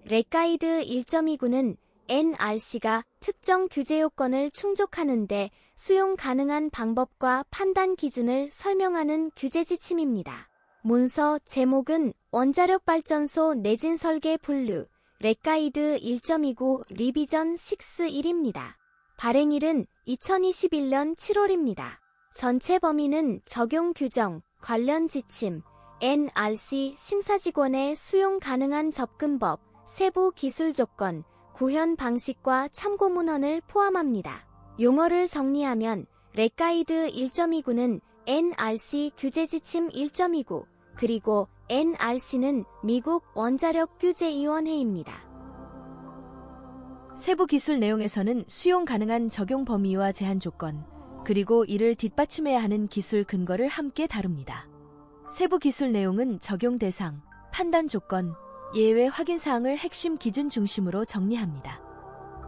렛가이드 1.29는 NRC가 특정 규제 요건을 충족하는데 수용 가능한 방법과 판단 기준을 설명하는 규제 지침입니다. 문서 제목은 원자력 발전소 내진 설계 분류 렛가이드 1.29 리비전 6.1입니다. 발행일은 2021년 7월입니다. 전체 범위는 적용 규정, 관련 지침, NRC 심사직원의 수용 가능한 접근법, 세부 기술 조건, 구현 방식과 참고 문헌을 포함합니다. 용어를 정리하면 렛가이드 1.29는 NRC 규제 지침 1.29, 그리고 NRC는 미국 원자력 규제위원회입니다. 세부 기술 내용에서는 수용 가능한 적용 범위와 제한 조건, 그리고 이를 뒷받침해야 하는 기술 근거를 함께 다룹니다. 세부 기술 내용은 적용 대상, 판단 조건, 예외 확인 사항을 핵심 기준 중심으로 정리합니다.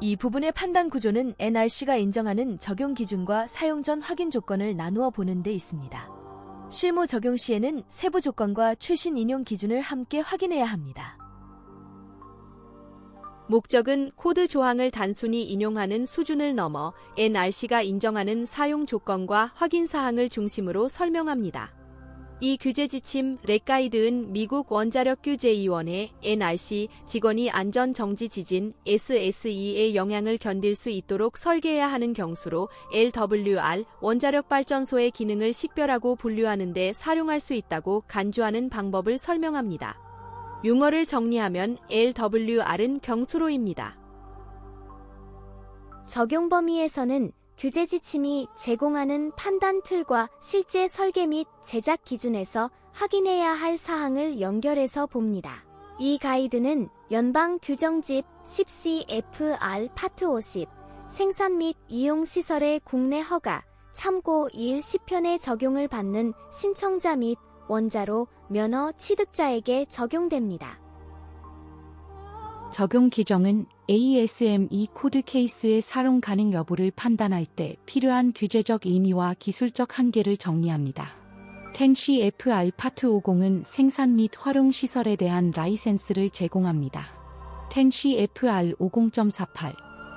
이 부분의 판단 구조는 NRC가 인정하는 적용 기준과 사용 전 확인 조건을 나누어 보는 데 있습니다. 실무 적용 시에는 세부 조건과 최신 인용 기준을 함께 확인해야 합니다. 목적은 코드 조항을 단순히 인용하는 수준을 넘어 NRC가 인정하는 사용 조건과 확인 사항을 중심으로 설명합니다. 이 규제 지침 렛가이드은 미국 원자력 규제위원회 NRC 직원이 안전 정지 지진 SSE의 영향을 견딜 수 있도록 설계해야 하는 경수로 LWR 원자력 발전소의 기능을 식별하고 분류하는 데 사용할 수 있다고 간주하는 방법을 설명합니다. 용어를 정리하면 LWR은 경수로입니다. 적용 범위에서는 규제 지침이 제공하는 판단 틀과 실제 설계 및 제작 기준에서 확인해야 할 사항을 연결해서 봅니다. 이 가이드는 연방 규정집 10CFR 파트 50 생산 및 이용 시설의 국내 허가 참고 2일 10편의 적용을 받는 신청자 및 원자로 면허 취득자에게 적용됩니다. 적용 규정은 ASME 코드 케이스의 사용 가능 여부를 판단할 때 필요한 규제적 의미와 기술적 한계를 정리합니다. 10CFR 파트 50은 생산 및 활용 시설에 대한 라이센스를 제공합니다. 10CFR 50.48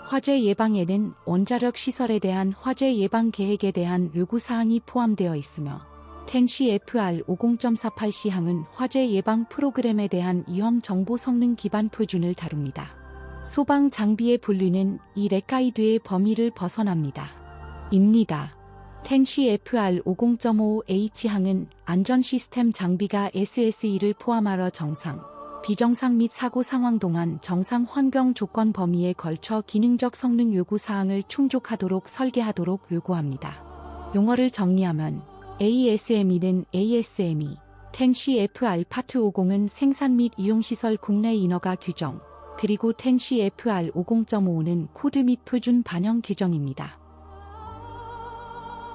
화재 예방에는 원자력 시설에 대한 화재 예방 계획에 대한 요구사항이 포함되어 있으며 10CFR 50.48 시항은 화재 예방 프로그램에 대한 위험 정보 성능 기반 표준을 다룹니다. 소방 장비의 분류는 이 렛가이드의 범위를 벗어납니다. 입니다. 10CFR 50.5H항은 안전 시스템 장비가 SSE를 포함하여 정상, 비정상 및 사고 상황 동안 정상 환경 조건 범위에 걸쳐 기능적 성능 요구 사항을 충족하도록 설계하도록 요구합니다. 용어를 정리하면 ASME는 ASME, 10CFR 파트 50은 생산 및 이용시설 국내 인허가 규정, 그리고 10CFR 50.5는 코드 및 표준 반영 규정입니다.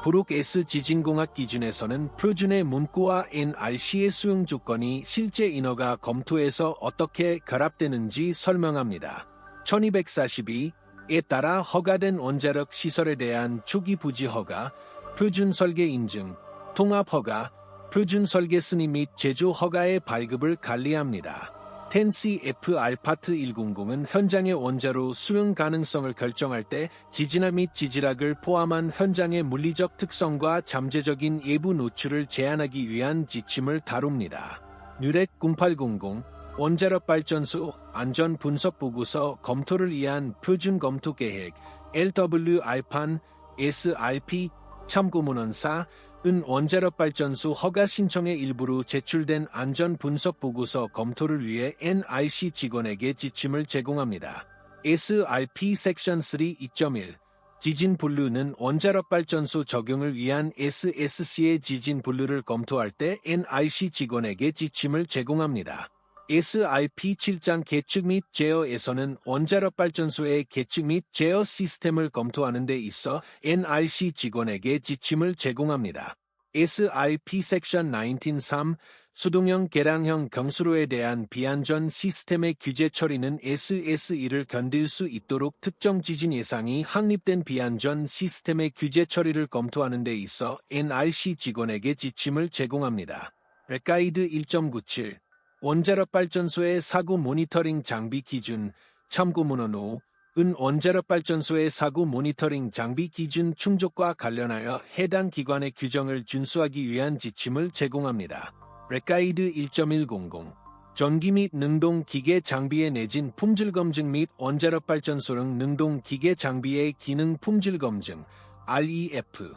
브룩 S 지진공학 기준에서는 표준의 문구와 NRC의 수용 조건이 실제 인허가 검토에서 어떻게 결합되는지 설명합니다. 1242에 따라 허가된 원자력 시설에 대한 초기 부지 허가, 표준 설계 인증, 통합 허가, 표준 설계 승인 및 제조 허가의 발급을 관리합니다. 10CFR 파트 100은 현장의 원자로 수용 가능성을 결정할 때 지진화 및 지질학을 포함한 현장의 물리적 특성과 잠재적인 예부 노출을 제한하기 위한 지침을 다룹니다. 뉴렉 0800 원자력 발전소 안전 분석 보고서 검토를 위한 표준 검토 계획 LWR판 SRP 참고문헌사 은 원자력 발전소 허가 신청의 일부로 제출된 안전 분석 보고서 검토를 위해 NRC 직원에게 지침을 제공합니다. SRP 섹션 3 2.1 지진 분류는 원자력 발전소 적용을 위한 SSC의 지진 분류를 검토할 때 NRC 직원에게 지침을 제공합니다. SRP 7장 계측 및 제어에서는 원자력 발전소의 계측 및 제어 시스템을 검토하는 데 있어 NRC 직원에게 지침을 제공합니다. SRP 섹션 19.3 수동형 계량형 경수로에 대한 비안전 시스템의 규제 처리는 SSE를 견딜 수 있도록 특정 지진 예상이 확립된 비안전 시스템의 규제 처리를 검토하는 데 있어 NRC 직원에게 지침을 제공합니다. 렛가이드 1.97 원자력 발전소의 사고 모니터링 장비 기준 참고문헌 5. 은 원자력 발전소의 사고 모니터링 장비 기준 충족과 관련하여 해당 기관의 규정을 준수하기 위한 지침을 제공합니다. 렉가이드 1.100 전기 및 능동 기계 장비의 내진 품질 검증 및 원자력 발전소용 능동 기계 장비의 기능 품질 검증 REF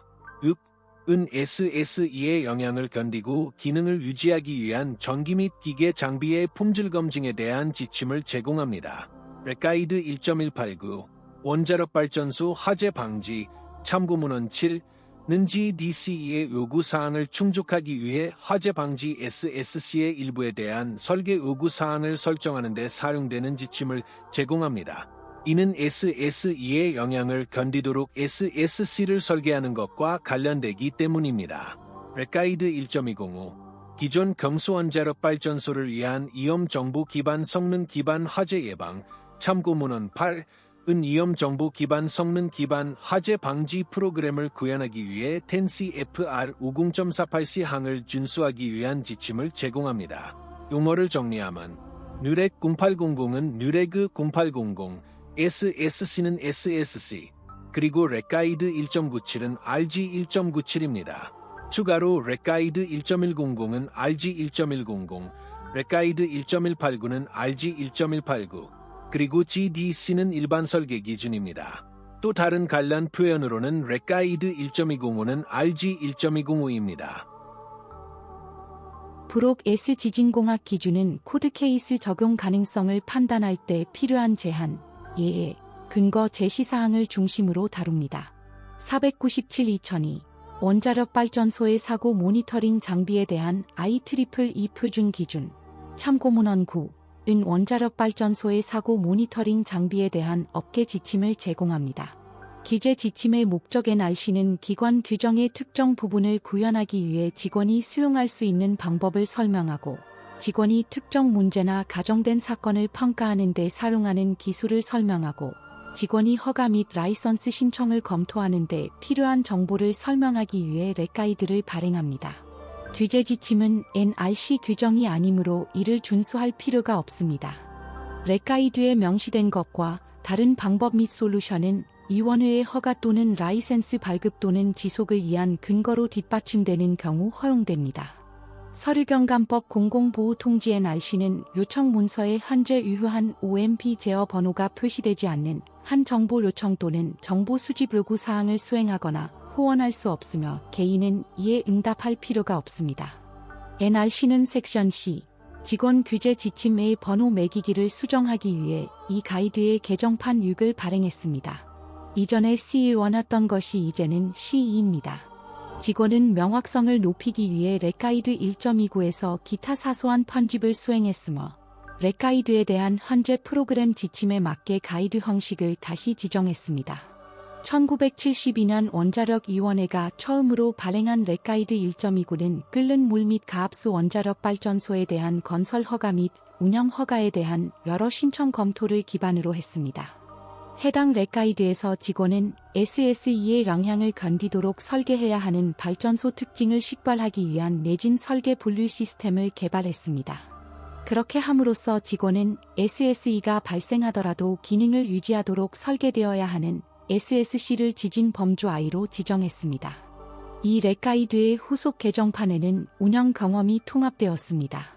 은 SSE의 영향을 견디고 기능을 유지하기 위한 전기 및 기계 장비의 품질 검증에 대한 지침을 제공합니다. 렉가이드 1.189 원자력 발전소 화재 방지 참고문헌 7는 GDCE의 요구사항을 충족하기 위해 화재 방지 SSC의 일부에 대한 설계 요구사항을 설정하는 데 사용되는 지침을 제공합니다. 이는 SSE의 영향을 견디도록 SSC를 설계하는 것과 관련되기 때문입니다. 렉가이드 1.205 기존 경수원자력 발전소를 위한 위험정보 기반 성능 기반 화재 예방 참고문헌 8은 위험정보 기반 성능 기반 화재 방지 프로그램을 구현하기 위해 10CFR 50.48C 항을 준수하기 위한 지침을 제공합니다. 용어를 정리하면 누렉 0800은 누레그 0800, SSC는 SSC, 그리고 렉가이드 1.97은 RG 1.97입니다. 추가로 렉가이드 1.100은 RG 1.100, 렉가이드 1.189는 RG 1.189, 그리고 GDC는 일반 설계 기준입니다. 또 다른 관련 표현으로는 렉가이드 1.205는 RG 1.205입니다. 브록 S 지진공학 기준은 코드 케이스 적용 가능성을 판단할 때 필요한 제한, 예외, 근거 제시사항을 중심으로 다룹니다. 497-2002 원자력 발전소의 사고 모니터링 장비에 대한 IEEE 표준 기준 참고문헌 9은 원자력 발전소의 사고 모니터링 장비에 대한 업계 지침을 제공합니다. 기재 지침의 목적 NRC는 기관 규정의 특정 부분을 구현하기 위해 직원이 수용할 수 있는 방법을 설명하고 직원이 특정 문제나 가정된 사건을 평가하는 데 사용하는 기술을 설명하고 직원이 허가 및 라이선스 신청을 검토하는 데 필요한 정보를 설명하기 위해 렉가이드를 발행합니다. 규제 지침은 NRC 규정이 아니므로 이를 준수할 필요가 없습니다. 렉가이드에 명시된 것과 다른 방법 및 솔루션은 위원회의 허가 또는 라이센스 발급 또는 지속을 위한 근거로 뒷받침되는 경우 허용됩니다. 서류경감법 공공보호통지 NRC는 요청 문서에 현재 유효한 OMP 제어 번호가 표시되지 않는 한 정보 요청 또는 정보 수집 요구 사항을 수행하거나 호언할 수 없으며 개인은 이에 응답할 필요가 없습니다. NRC는 섹션 C 직원 규제 지침의 번호 매기기를 수정하기 위해 이 가이드의 개정판 6을 발행했습니다. 이전에 C1이었던 것이 이제는 C2입니다. 직원은 명확성을 높이기 위해 렉가이드 1.29에서 기타 사소한 편집을 수행했으며 렉가이드에 대한 현재 프로그램 지침에 맞게 가이드 형식을 다시 지정했습니다. 1972년 원자력위원회가 처음으로 발행한 렉가이드 1.29는 끓는 물 및 가압수 원자력 발전소에 대한 건설 허가 및 운영 허가에 대한 여러 신청 검토를 기반으로 했습니다. 해당 렉가이드에서 직원은 SSE의 영향을 견디도록 설계해야 하는 발전소 특징을 식별하기 위한 내진 설계 분류 시스템을 개발했습니다. 그렇게 함으로써 직원은 SSE가 발생하더라도 기능을 유지하도록 설계되어야 하는 SSC를 지진 범주 I로 지정했습니다. 이 렉가이드의 후속 개정판에는 운영 경험이 통합되었습니다.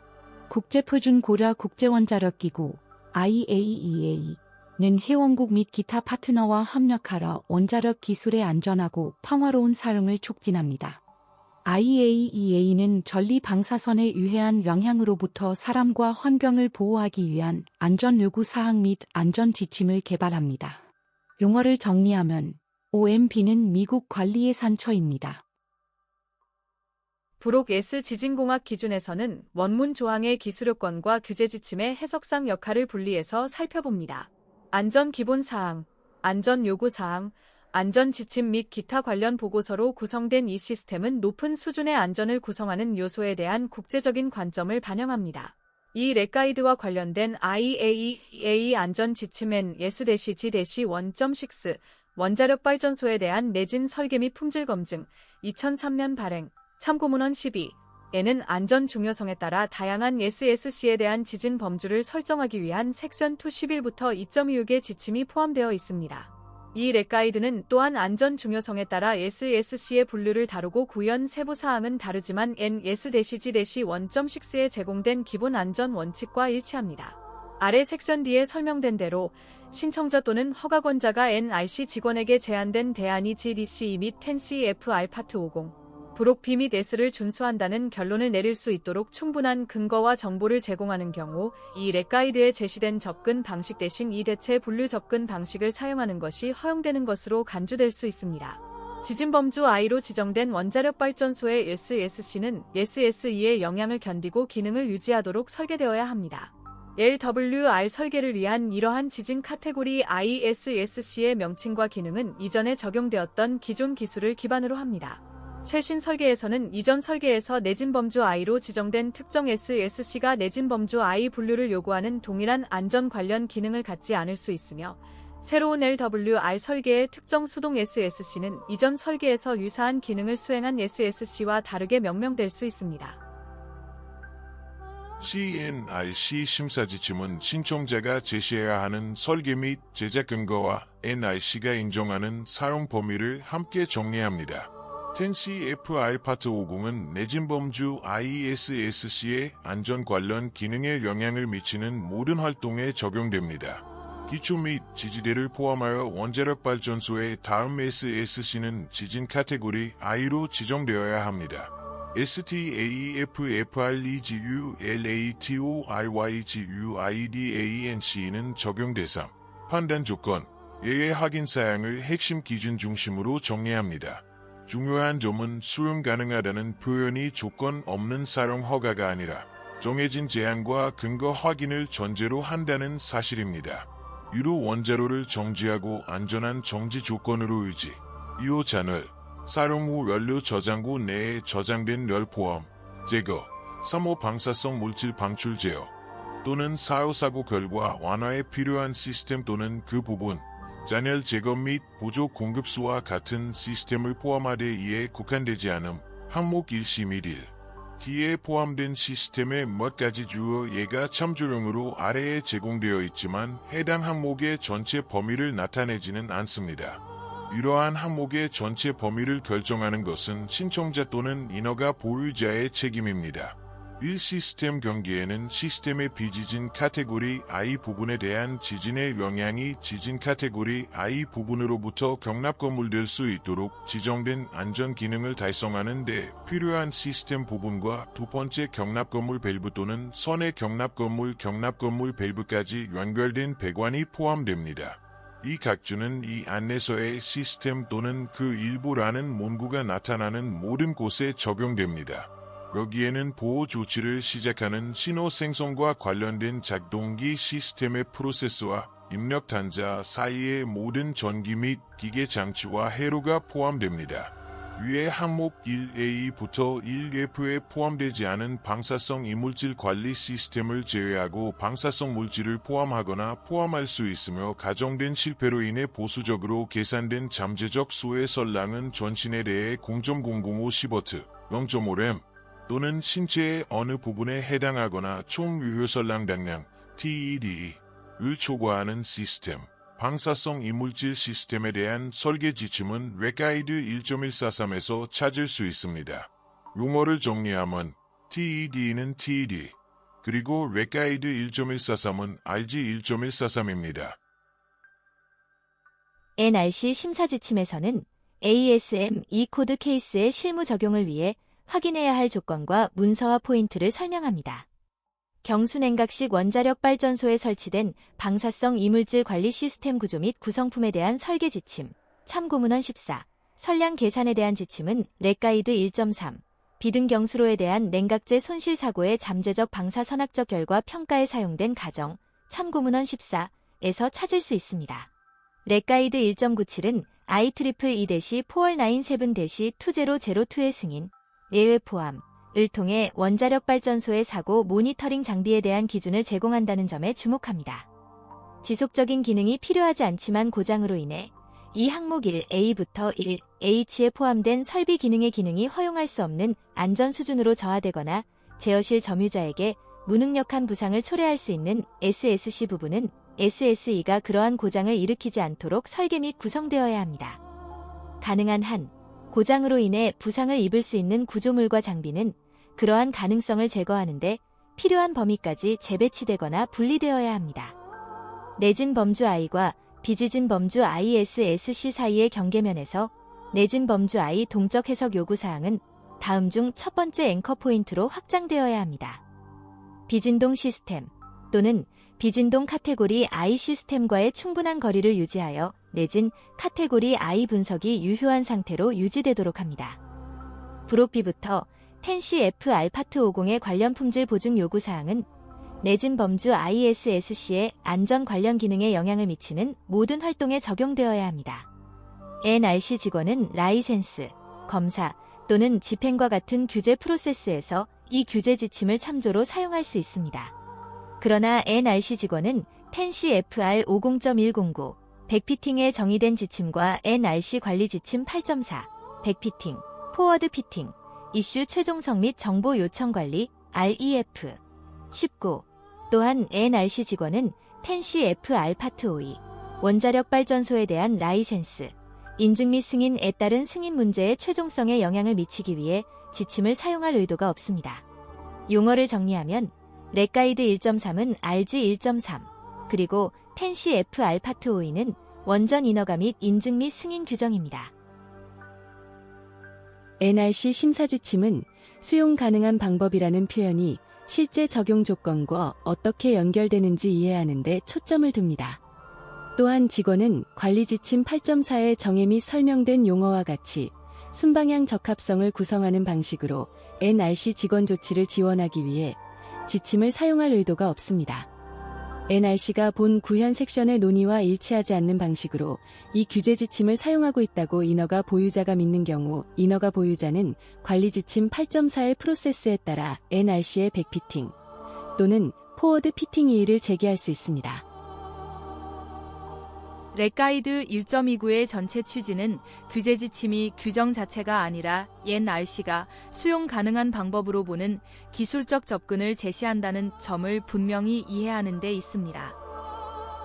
국제표준 고려 국제원자력기구 IAEA 는 회원국 및 기타 파트너와 협력하여 원자력 기술의 안전하고 평화로운 사용을 촉진합니다. IAEA는 전리 방사선의 유해한 영향으로부터 사람과 환경을 보호하기 위한 안전 요구 사항 및 안전 지침을 개발합니다. 용어를 정리하면 OMP는 미국 관리예산처입니다. 브록 S 지진공학 기준에서는 원문 조항의 기술요건과 규제 지침의 해석상 역할을 분리해서 살펴봅니다. 안전 기본 사항, 안전 요구 사항, 안전 지침 및 기타 관련 보고서로 구성된 이 시스템은 높은 수준의 안전을 구성하는 요소에 대한 국제적인 관점을 반영합니다. 이 렉가이드와 관련된 IAEA 안전 지침엔 S-G-1.6 원자력 발전소에 대한 내진 설계 및 품질 검증 2003년 발행 참고문헌 12 N은 안전 중요성에 따라 다양한 SSC에 대한 지진 범주를 설정하기 위한 섹션 211부터 2.26의 지침이 포함되어 있습니다. 이 렉 가이드는 또한 안전 중요성에 따라 SSC의 분류를 다루고 구현 세부 사항은 다르지만 NS-G-1.6에 제공된 기본 안전 원칙과 일치합니다. 아래 섹션 D에 설명된 대로 신청자 또는 허가권자가 NRC 직원에게 제안된 대안이 GDC 및 10CF 알파트 50, 브록 B 및 S를 준수한다는 결론을 내릴 수 있도록 충분한 근거와 정보를 제공하는 경우 이 렉 가이드에 제시된 접근 방식 대신 이 대체 분류 접근 방식을 사용하는 것이 허용되는 것으로 간주될 수 있습니다. 지진 범주 I로 지정된 원자력 발전소의 SSC는 SSE의 영향을 견디고 기능을 유지하도록 설계되어야 합니다. LWR 설계를 위한 이러한 지진 카테고리 ISSC의 명칭과 기능은 이전에 적용되었던 기존 기술을 기반으로 합니다. 최신 설계에서는 이전 설계에서 내진 범주 I로 지정된 특정 SSC가 내진 범주 I 분류를 요구하는 동일한 안전 관련 기능을 갖지 않을 수 있으며 새로운 LWR 설계의 특정 수동 SSC는 이전 설계에서 유사한 기능을 수행한 SSC와 다르게 명명될 수 있습니다. CNRC 심사 지침은 신청자가 제시해야 하는 설계 및 제작 근거와 NRC가 인정하는 사용 범위를 함께 정리합니다. 10CF 알파트 50은 내진 범주 ISSC의 안전 관련 기능에 영향을 미치는 모든 활동에 적용됩니다. 기초 및 지지대를 포함하여 원자력 발전소의 다음 SSC는 지진 카테고리 I로 지정되어야 합니다. STAFFREGULATORYGUIDANC는 적용 대상, 판단 조건, 예외 확인 사항을 핵심 기준 중심으로 정리합니다. 중요한 점은 수용 가능하다는 표현이 조건 없는 사용 허가가 아니라 정해진 제한과 근거 확인을 전제로 한다는 사실입니다. 유로 원자로를 정지하고 안전한 정지 조건으로 유지, 2호 채널, 사용 후 연료 저장고 내에 저장된 열 포함, 제거, 3호 방사성 물질 방출 제어, 또는 4호 사고 결과 완화에 필요한 시스템 또는 그 부분, 잔열 제거 및 보조 공급수와 같은 시스템을 포함하되 이에 국한되지 않음, 항목 1시 및 1. D에 포함된 시스템의 몇 가지 주요 예가 참조용으로 아래에 제공되어 있지만 해당 항목의 전체 범위를 나타내지는 않습니다. 이러한 항목의 전체 범위를 결정하는 것은 신청자 또는 인허가 보유자의 책임입니다. 1. 시스템 경계에는 시스템의 비지진 카테고리 I 부분에 대한 지진의 영향이 지진 카테고리 I 부분으로부터 경납 건물될 수 있도록 지정된 안전 기능을 달성하는 데 필요한 시스템 부분과 두 번째 경납 건물 밸브 또는 선의 경납 건물 밸브까지 연결된 배관이 포함됩니다. 이 각주는 이 안내서의 시스템 또는 그 일부라는 문구가 나타나는 모든 곳에 적용됩니다. 여기에는 보호 조치를 시작하는 신호 생성과 관련된 작동기 시스템의 프로세스와 입력 단자 사이의 모든 전기 및 기계 장치와 회로가 포함됩니다. 위에 항목 1A부터 1F에 포함되지 않은 방사성 이물질 관리 시스템을 제외하고 방사성 물질을 포함하거나 포함할 수 있으며 가정된 실패로 인해 보수적으로 계산된 잠재적 수의 선량은 전신에 대해 0.005 시버트, 0.5램 또는 신체의 어느 부분에 해당하거나 총 유효선량 당량 TED를 초과하는 시스템. 방사성 이물질 시스템에 대한 설계 지침은 렉 가이드 1.143에서 찾을 수 있습니다. 용어를 정리하면 TED는 TED, 그리고 렉 가이드 1.143은 RG 1.143입니다. NRC 심사 지침에서는 ASM E 코드 케이스의 실무 적용을 위해 확인해야 할 조건과 문서와 포인트를 설명합니다. 경수냉각식 원자력 발전소에 설치된 방사성 이물질 관리 시스템 구조 및 구성품에 대한 설계 지침, 참고문헌 14, 선량 계산에 대한 지침은 렉 가이드 1.3, 비등 경수로에 대한 냉각제 손실 사고의 잠재적 방사 선악적 결과 평가에 사용된 가정, 참고문헌 14에서 찾을 수 있습니다. 렉 가이드 1.97은 IEEE-497-2002의 승인, 예외 포함, 을 통해 원자력 발전소의 사고 모니터링 장비에 대한 기준을 제공한다는 점에 주목합니다. 지속적인 기능이 필요하지 않지만 고장으로 인해 이 항목 1A부터 1H에 포함된 설비 기능의 기능이 허용할 수 없는 안전 수준으로 저하되거나 제어실 점유자에게 무능력한 부상을 초래할 수 있는 SSC 부분은 SSE가 그러한 고장을 일으키지 않도록 설계 및 구성되어야 합니다. 가능한 한 고장으로 인해 부상을 입을 수 있는 구조물과 장비는 그러한 가능성을 제거하는데 필요한 범위까지 재배치되거나 분리되어야 합니다. 내진 범주 I과 비지진 범주 ISSC 사이의 경계면에서 내진 범주 I 동적 해석 요구사항은 다음 중 첫 번째 앵커 포인트로 확장되어야 합니다. 비진동 시스템 또는 비진동 카테고리 I 시스템과의 충분한 거리를 유지하여 내진 카테고리 I 분석이 유효한 상태로 유지되도록 합니다. 브로피부터 텐시F 알파트 50의 관련 품질 보증 요구사항은 내진 범주 ISSC의 안전 관련 기능에 영향을 미치는 모든 활동에 적용되어야 합니다. NRC 직원은 라이센스, 검사 또는 집행과 같은 규제 프로세스에서 이 규제 지침을 참조로 사용할 수 있습니다. 그러나 NRC 직원은 텐시FR 50.109, 백피팅에 정의된 지침과 NRC 관리 지침 8.4, 백피팅, 포워드 피팅, 이슈 최종성 및 정보 요청 관리, REF 19, 또한 NRC 직원은 텐시F 알파트 52, 원자력 발전소에 대한 라이센스, 인증 및 승인에 따른 승인 문제의 최종성에 영향을 미치기 위해 지침을 사용할 의도가 없습니다. 용어를 정리하면 렉가이드 1.3은 RG 1.3, 그리고 텐시F 알파트 52는 원전 인허가 및 인증 및 승인 규정입니다. NRC 심사 지침은 수용 가능한 방법이라는 표현이 실제 적용 조건과 어떻게 연결되는지 이해하는 데 초점을 둡니다. 또한 직원은 관리 지침 8.4에 정의 및 설명된 용어와 같이 순방향 적합성을 구성하는 방식으로 NRC 직원 조치를 지원하기 위해 지침을 사용할 의도가 없습니다. NRC가 본 구현 섹션의 논의와 일치하지 않는 방식으로 이 규제 지침을 사용하고 있다고 인허가 보유자가 믿는 경우 인허가 보유자는 관리 지침 8.4의 프로세스에 따라 NRC의 백피팅 또는 포워드 피팅 이의를 제기할 수 있습니다. 렉가이드 1.29의 전체 취지는 규제 지침이 규정 자체가 아니라 NRC가 수용 가능한 방법으로 보는 기술적 접근을 제시한다는 점을 분명히 이해하는 데 있습니다.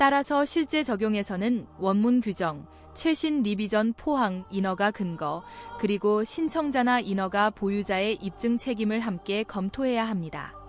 따라서 실제 적용에서는 원문 규정, 최신 리비전 포항 인허가 근거, 그리고 신청자나 인허가 보유자의 입증 책임을 함께 검토해야 합니다.